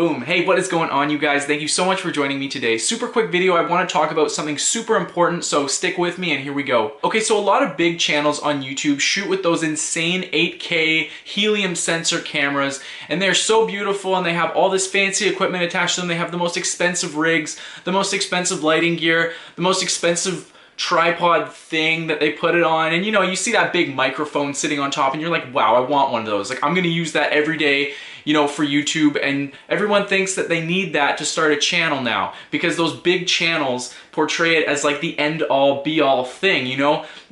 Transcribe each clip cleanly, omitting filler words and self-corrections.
Boom. Hey, what is going on, you guys? Thank you so much for joining me today. Super quick video. I want to talk about something super important, so stick with me and here we go. Okay, so a lot of big channels on YouTube shoot with those insane 8K helium sensor cameras, and they're so beautiful and they have all this fancy equipment attached to them. They have the most expensive rigs, the most expensive lighting gear, the most expensive tripod thing that they put it on, and you see that big microphone sitting on top and you're like, wow, I want one of those. Like, I'm gonna use that every day, for YouTube, and everyone thinks that they need that to start a channel now because those big channels portray it as like the end-all be-all thing,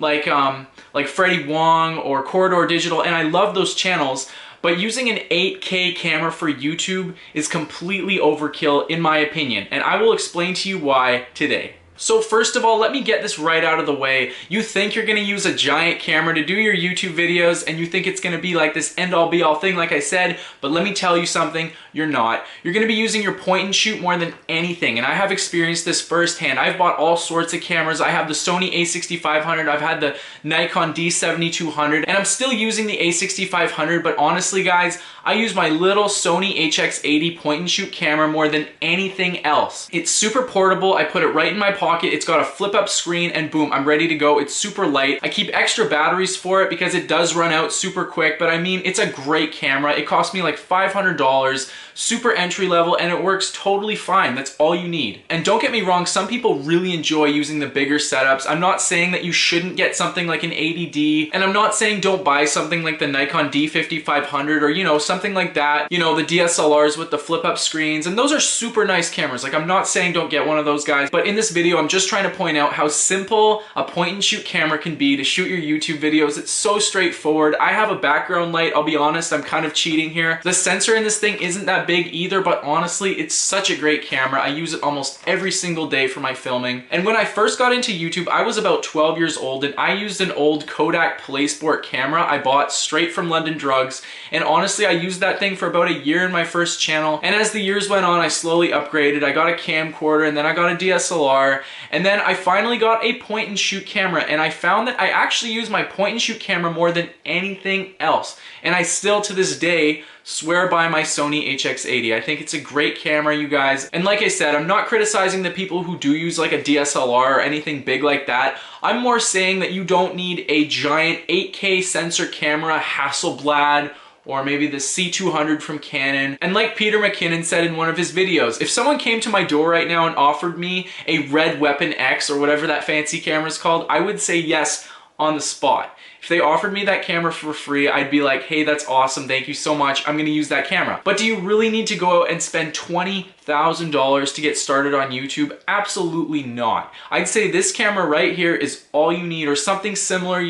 like Freddie Wong or Corridor Digital, and I love those channels. But using an 8K camera for YouTube is completely overkill in my opinion, and I will explain to you why today. So first of all, let me get this right out of the way. You think you're gonna use a giant camera to do your YouTube videos and you think it's gonna be like this end-all be-all thing like I said, but let me tell you something, you're not. You're gonna be using your point and shoot more than anything, and I have experienced this firsthand. I've bought all sorts of cameras. I have the Sony a6500, I've had the Nikon D7200, and I'm still using the a6500, but honestly guys, I use my little Sony HX80 point and shoot camera more than anything else. It's super portable, I put it right in my pocket. It's got a flip up screen and boom, I'm ready to go. It's super light. I keep extra batteries for it because it does run out super quick, but I mean, it's a great camera. It cost me like $500, super entry level, and it works totally fine. That's all you need. And don't get me wrong, some people really enjoy using the bigger setups. I'm not saying that you shouldn't get something like an 80D, and I'm not saying don't buy something like the Nikon D5500 or something like that, the DSLRs with the flip up screens, and those are super nice cameras. Like, I'm not saying don't get one of those guys, but in this video, I'm just trying to point out how simple a point and shoot camera can be to shoot your YouTube videos. It's so straightforward. I have a background light. I'll be honest, I'm kind of cheating here. The sensor in this thing isn't that big either, but honestly, it's such a great camera. I use it almost every single day for my filming. And when I first got into YouTube, I was about 12 years old, and I used an old Kodak PlaySport camera I bought straight from London Drugs. And honestly, I used that thing for about a year in my first channel. And as the years went on, I slowly upgraded. I got a camcorder, and then I got a DSLR. And then I finally got a point and shoot camera, and I found that I actually use my point and shoot camera more than anything else. And I still to this day swear by my Sony HX80. I think it's a great camera, you guys. And like I said, I'm not criticizing the people who do use like a DSLR or anything big like that. I'm more saying that you don't need a giant 8K sensor camera, Hasselblad, or maybe the C200 from Canon. And like Peter McKinnon said in one of his videos, if someone came to my door right now and offered me a Red Weapon X or whatever that fancy camera is called, I would say yes on the spot. If they offered me that camera for free, I'd be like, hey, that's awesome, thank you so much, I'm gonna use that camera. But do you really need to go out and spend $20,000 to get started on YouTube? Absolutely not. I'd say this camera right here is all you need, or something similar,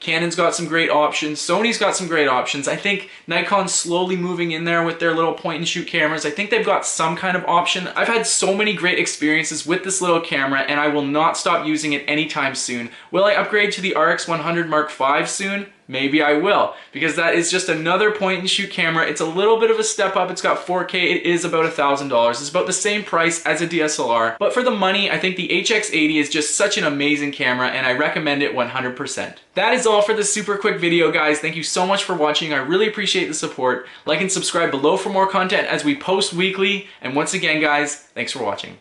Canon's got some great options, Sony's got some great options. I think Nikon's slowly moving in there with their little point and shoot cameras. I think they've got some kind of option. I've had so many great experiences with this little camera, and I will not stop using it anytime soon. Will I upgrade to the RX100 Mark V soon? Maybe I will, because that is just another point and shoot camera. It's a little bit of a step up. It's got 4K. It is about $1,000. It's about the same price as a DSLR, but for the money, I think the HX80 is just such an amazing camera, and I recommend it 100%. That is all for this super quick video, guys. Thank you so much for watching. I really appreciate the support. Like and subscribe below for more content as we post weekly. And once again, guys, thanks for watching.